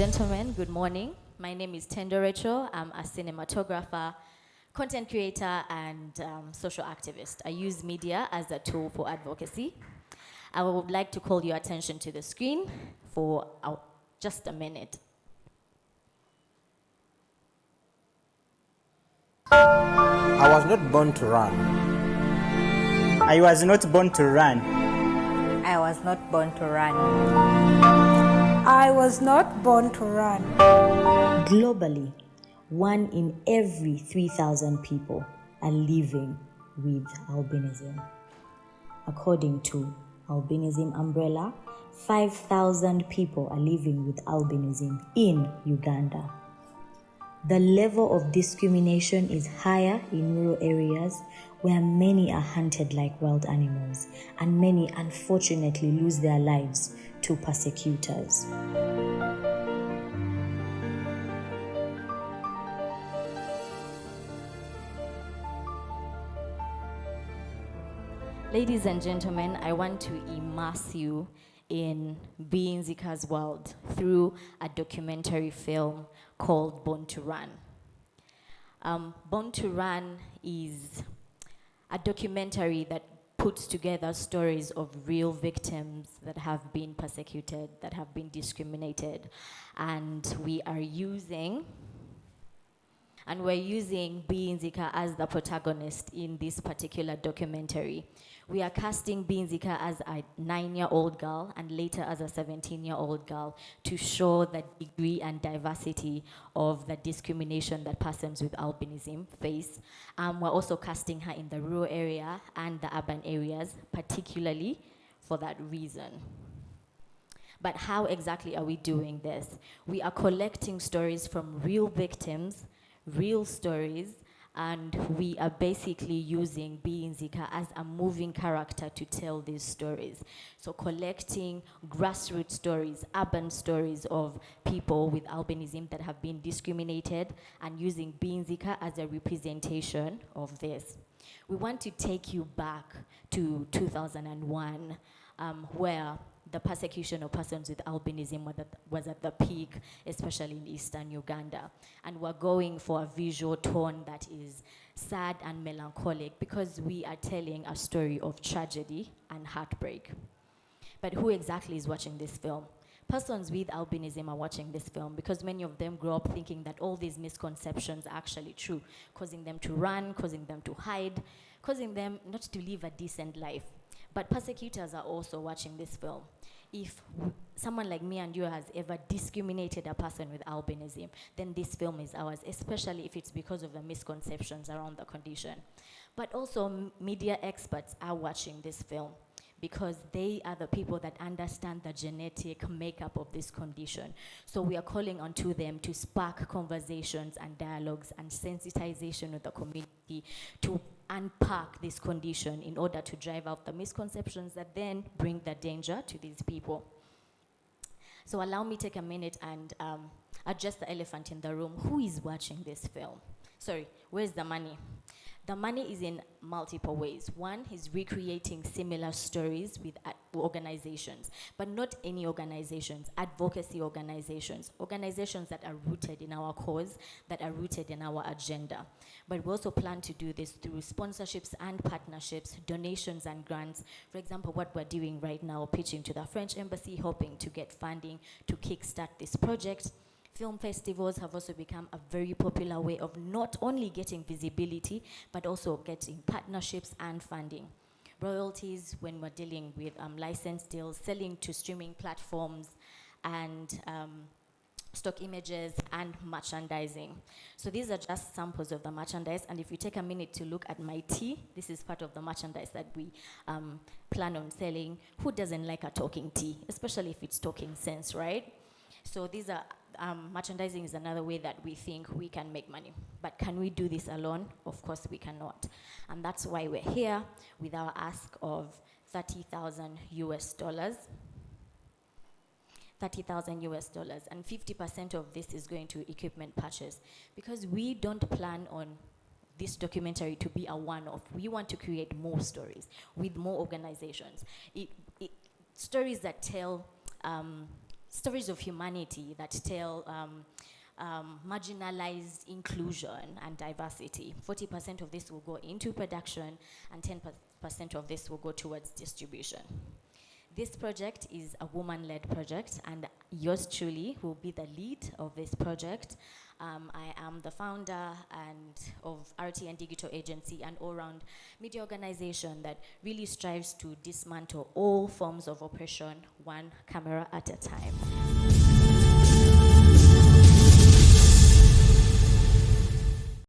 gentlemen, good morning. My name is Tendo Racheal. I'm a cinematographer, content creator, and social activist. I use media as a tool for advocacy. I would like to call your attention to the screen for just a minute. I was not born to run. I was not born to run. I was not born to run. I was not born to run. Globally, 1 in every 3,000 people are living with albinism. According to Albinism umbrella, 5,000 people are living with albinism in Uganda. The level of discrimination is higher in rural areas where many are hunted like wild animals and many unfortunately lose their lives to persecutors. Ladies and gentlemen, I want to immerse you in Nzika's world through a documentary film called Born to Run. Born to Run is a documentary that puts together stories of real victims that have been persecuted, that have been discriminated, and we're using Nzika as the protagonist in this particular documentary. We are casting Nzika as a 9-year-old girl and later as a 17-year-old girl to show the degree and diversity of the discrimination that persons with albinism face. We're also casting her in the rural area and the urban areas, particularly for that reason. But how exactly are we doing this? We are collecting stories from real victims, real stories, and we are basically using Nzika as a moving character to tell these stories. So collecting grassroots stories, urban stories of people with albinism that have been discriminated and using Nzika as a representation of this. We want to take you back to 2001, where the persecution of persons with albinism was at the peak, especially in eastern Uganda. And we're going for a visual tone that is sad and melancholic because we are telling a story of tragedy and heartbreak. But who exactly is watching this film? Persons with albinism are watching this film because many of them grow up thinking that all these misconceptions are actually true, causing them to run, causing them to hide, causing them not to live a decent life. But persecutors are also watching this film. If someone like me and you has ever discriminated a person with albinism, then this film is ours, especially if it's because of the misconceptions around the condition. But also media experts are watching this film because they are the people that understand the genetic makeup of this condition. So we are calling on to them to spark conversations and dialogues and sensitization with the community to unpack this condition in order to drive out the misconceptions that then bring the danger to these people. So allow me to take a minute and address the elephant in the room. Who is watching this film? Sorry, where's the money? The money is in multiple ways. One is recreating similar stories with organizations, but not any organizations, advocacy organizations, organizations that are rooted in our cause, that are rooted in our agenda. But we also plan to do this through sponsorships and partnerships, donations and grants. For example, what we're doing right now, pitching to the French Embassy, hoping to get funding to kickstart this project. Film festivals have also become a very popular way of not only getting visibility, but also getting partnerships and funding. Royalties when we're dealing with license deals, selling to streaming platforms, and stock images and merchandising. So these are just samples of the merchandise, and if you take a minute to look at my tea, this is part of the merchandise that we plan on selling. Who doesn't like a talking tea, especially if it's talking sense, right? So these are merchandising is another way that we think we can make money. But can we do this alone? Of course we cannot. And that's why we're here with our ask of $30,000 US. $30,000 US, and 50% of this is going to equipment purchase, because we don't plan on this documentary to be a one-off. We want to create more stories with more organizations. Stories that tell stories of humanity that tell marginalized inclusion and diversity. 40% of this will go into production, and 10% of this will go towards distribution. This project is a woman-led project, and yours truly will be the lead of this project. I am the founder of RT and Digital Agency, an all-round media organization that really strives to dismantle all forms of oppression, one camera at a time.